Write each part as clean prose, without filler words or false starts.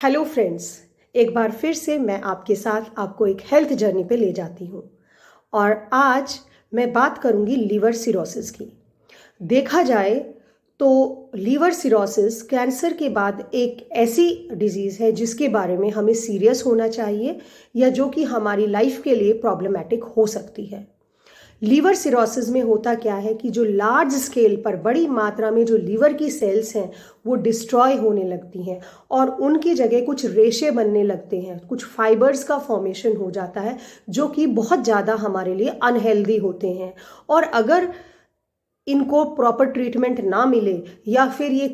Hello friends, एक बार फिर से मैं आपके साथ आपको एक हेल्थ जर्नी पे ले जाती हूँ। और आज मैं बात करूँगी लीवर सिरोसिस की। देखा जाए तो लीवर सिरोसिस कैंसर के बाद एक ऐसी डिजीज़ है जिसके बारे में हमें सीरियस होना चाहिए या जो कि हमारी लाइफ के लिए प्रॉब्लमेटिक हो सकती है। लीवर सिरोसिस में होता क्या है कि जो लार्ज स्केल पर बड़ी मात्रा में जो लीवर की सेल्स हैं वो डिस्ट्रॉय होने लगती हैं और उनकी जगह कुछ रेशे बनने लगते हैं, कुछ फाइबर्स का फॉर्मेशन हो जाता है जो कि बहुत ज़्यादा हमारे लिए अनहेल्दी होते हैं। और अगर इनको प्रॉपर ट्रीटमेंट ना मिले या फिर ये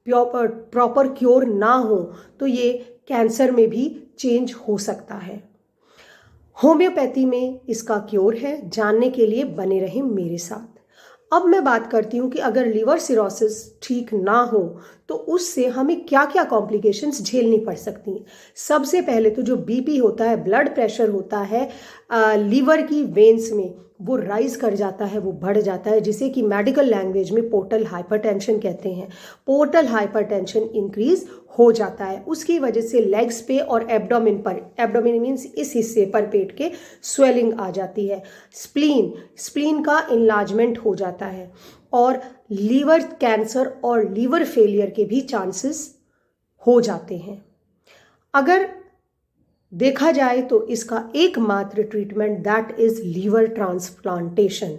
प्रॉपर क्योर ना हो तो ये कैंसर में भी चेंज हो सकता है। होम्योपैथी में इसका क्योर है। जानने के लिए बने रहें मेरे साथ। अब मैं बात करती हूँ कि अगर लीवर सिरोसिस ठीक ना हो तो उससे हमें क्या क्या कॉम्प्लिकेशंस झेलनी पड़ सकती हैं। सबसे पहले तो जो बीपी होता है, ब्लड प्रेशर होता है लीवर की वेन्स में, वो राइज कर जाता है, वो बढ़ जाता है, जिसे कि मेडिकल लैंग्वेज में पोर्टल हाइपरटेंशन कहते हैं। पोर्टल हाइपरटेंशन इंक्रीज हो जाता है। उसकी वजह से लेग्स पे और एब्डोमेन पर, एब्डोमेन मीन्स इस हिस्से पर पेट के, स्वेलिंग आ जाती है। स्प्लीन का इनलार्जमेंट हो जाता है और लीवर कैंसर और लीवर फेलियर के भी चांसेस हो जाते हैं। अगर देखा जाए तो इसका एकमात्र treatment that is liver transplantation.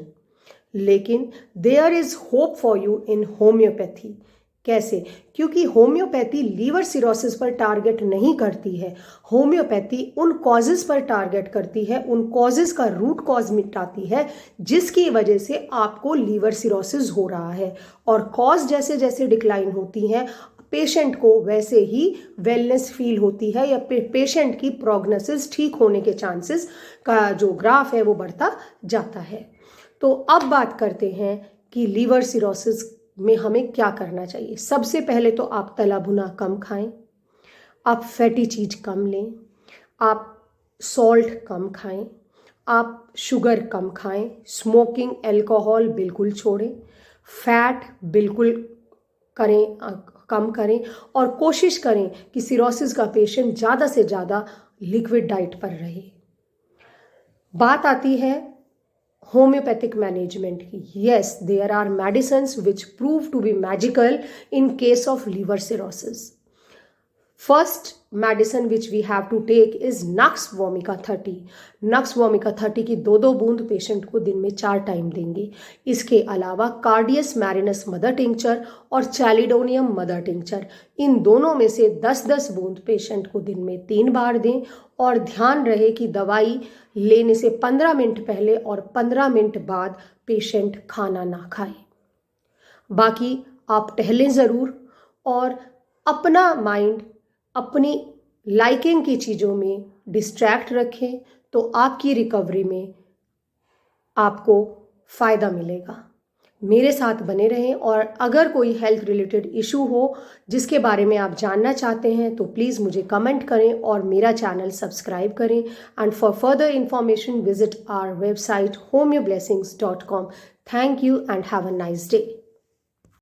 लेकिन there is hope for you in homeopathy. कैसे? क्योंकि होम्योपैथी लीवर सिरोसिस पर टारगेट नहीं करती है। होम्योपैथी उन कॉजेज पर टारगेट करती है, उन कॉजेज का रूट कॉज मिटाती है जिसकी वजह से आपको लीवर सिरोसिस हो रहा है। और कॉज जैसे जैसे डिक्लाइन होती हैं पेशेंट को वैसे ही वेलनेस फील होती है या पेशेंट की प्रोग्नोसिस ठीक होने के चांसेस का जो ग्राफ है वो बढ़ता जाता है। तो अब बात करते हैं कि लीवर सिरोसिस में हमें क्या करना चाहिए। सबसे पहले तो आप तला भुना कम खाएं, आप फैटी चीज कम लें, आप सॉल्ट कम खाएं, आप शुगर कम खाएं, स्मोकिंग अल्कोहल बिल्कुल छोड़ें, फैट बिल्कुल कम करें और कोशिश करें कि सिरोसिस का पेशेंट ज़्यादा से ज़्यादा लिक्विड डाइट पर रहे। बात आती है होम्योपैथिक मैनेजमेंट की। Yes, there are medicines which prove to be magical in case of liver cirrhosis. First medicine which we have to take is nux vomica 30। Nux vomica 30 की 2-2 बूंद पेशेंट को दिन में 4 टाइम देंगे। इसके अलावा कार्डियस मैरिनस मदर टिंक्चर और चैलिडोनियम मदर टिंक्चर, इन दोनों में से 10-10 बूंद पेशेंट को दिन में 3 बार दें। और ध्यान रहे कि दवाई लेने से 15 मिनट पहले और 15 मिनट बाद पेशेंट खाना ना खाए। बाकी आप टहलें ज़रूर और अपना माइंड अपनी लाइकिंग की चीज़ों में डिस्ट्रैक्ट रखें तो आपकी रिकवरी में आपको फ़ायदा मिलेगा। मेरे साथ बने रहें और अगर कोई हेल्थ रिलेटेड इशू हो जिसके बारे में आप जानना चाहते हैं तो प्लीज़ मुझे कमेंट करें और मेरा चैनल सब्सक्राइब करें। And for further information visit our website homeoblessings.com। Thank you and have a nice day.